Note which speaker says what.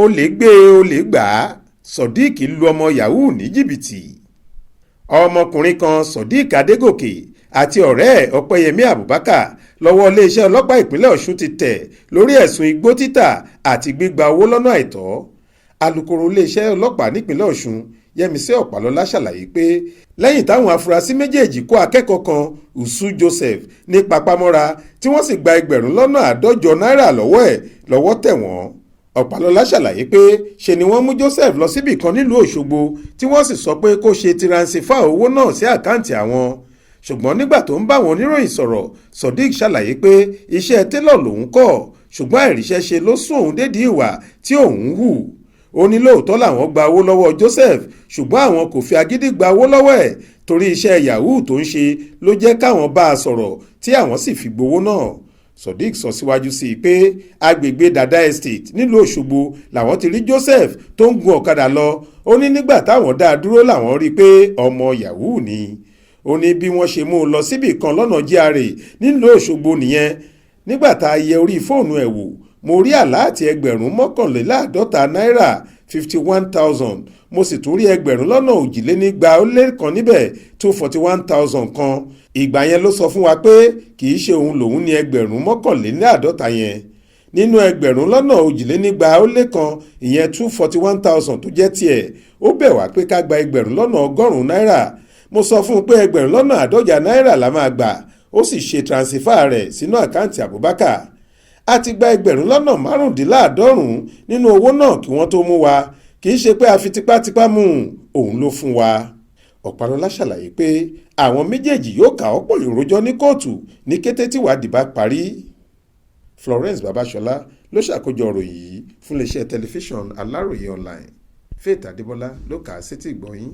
Speaker 1: olè gbé olè gbà á Sọdiq lu ọmọ Yahoo ní jìbìtì. ọmọkùnrin kan Sọdiq Adégòkè àti ọ̀rẹ́ ẹ̀ Ọpẹ́yẹmí Abubakar lọ́wọ́ iléeṣẹ́ ọlọ́pàá ìpínlẹ̀ Ọ̀ṣun ti tẹ̀ lórí ẹ̀sùn igbó títà àti gbígba owó lọ́nà àìtọ́. alukoro iléeṣẹ́ ọlọ́pàá nípínlẹ̀ Ọ̀ṣun Yẹmisí Ọ̀pálọ́lá ṣàlàyé pé lẹ́yìn táwọn afurasí méjèèjì kó akẹ́kọ̀ọ́ kan Usu Joseph ní papámọ́ra tí wọ́n sì gba ẹgbẹ̀rún lọ́nà àádọ́jọ náírà lọ́wọ́ ẹ̀ lọ́wọ́ tẹ̀ wọ́n. Ọ̀pálọ́lá ṣàlàyé pé ṣe ni wọ́n mú Joseph lọ síbì kan nílùú Òṣogbo tí wọ́n sì sọ pé kó ṣe tiransifá owó náà sí àkáǹtì àwọn. ṣùgbọ́n nígbà tó ń bá wọn oníròyìn sọ̀rọ̀ Sọdiq ṣàlàyé pé iṣẹ́ télọ̀ lòun kọ́ ṣùgbọ́n àìríṣẹ́ ṣe ló sún òun dédìí ìwà tí òun hù. ó ní lóòótọ́ làwọn gba owó lọ́wọ́ Joseph ṣùgbọ́n àwọn kò fi agídí gba owó lọ́wọ́ ẹ̀ torí iṣẹ́ Yahoo tó ń ṣe ló jẹ́ káwọn bá a sọ̀rọ̀ tí àwọn sì fi gbowó náà. Sọdiq sọ síwájú sí i pé agbègbè Dada Estate nílùú Òṣogbo làwọn ti rí Joseph tó ń gun ọ̀kadà lọ. ó ní nígbà táwọn dá a dúró làwọn rí i pé ọmọ Yahoo ni. ó ní bí wọ́n ṣe mú un lọ síbì kan lọ́nà GRA nílùú Òṣogbo nìyẹn. nígbà tá a yẹ orí fóònù ẹ̀ wò mo rí àláàtì ẹgbẹ̀rún mọ́kànléláàádọ́ta náírà 51,000 mo sì tún rí ẹgbẹ̀rún lọ́nà òjìlénígba ó lé kan níbẹ̀ 241,000 kan. ìgbà yẹn ló sọ fún wa pé kì í ṣe òun lòun ní ẹgbẹ̀rún mọ́kànléláàádọ́ta yẹn. nínú ẹgbẹ̀rún lọ́nà òjìlénígba ó lé kan ìyẹn 241,000 tó jẹ́ tiẹ̀ ó bẹ̀ wá pé ká gba ẹgbẹ̀rún lọ́nà ọgọ́rùn-ún náírà. mo sọ fún un pé ẹgbẹ̀rún lọ́nà àádọ́jà náírà la máa gbà ó sì ṣe tiransifá rẹ̀ sínú àkáǹtì Abubakar. a ti gba ẹgbẹ̀rún lọ́nà márùndínláàádọ́rùn-ún nínú owó náà kí wọ́n tó mú wa kì í ṣe pé a fi tipátipá mú òun ló fún wa. Ọ̀pálọ́lá ṣàlàyé pé àwọn méjèèjì yóò kà ọ́pọ̀ ìrójọ́ ní kóòtù ní kété tíwádìí bá parí. Florence Babaṣọlá ló ṣàkójọ ìròyìn yìí fún iléeṣẹ́ tẹlifíṣàn Aláròye online. Faith Adébọ́lá ló kà á sétí ìgbọ́ yín.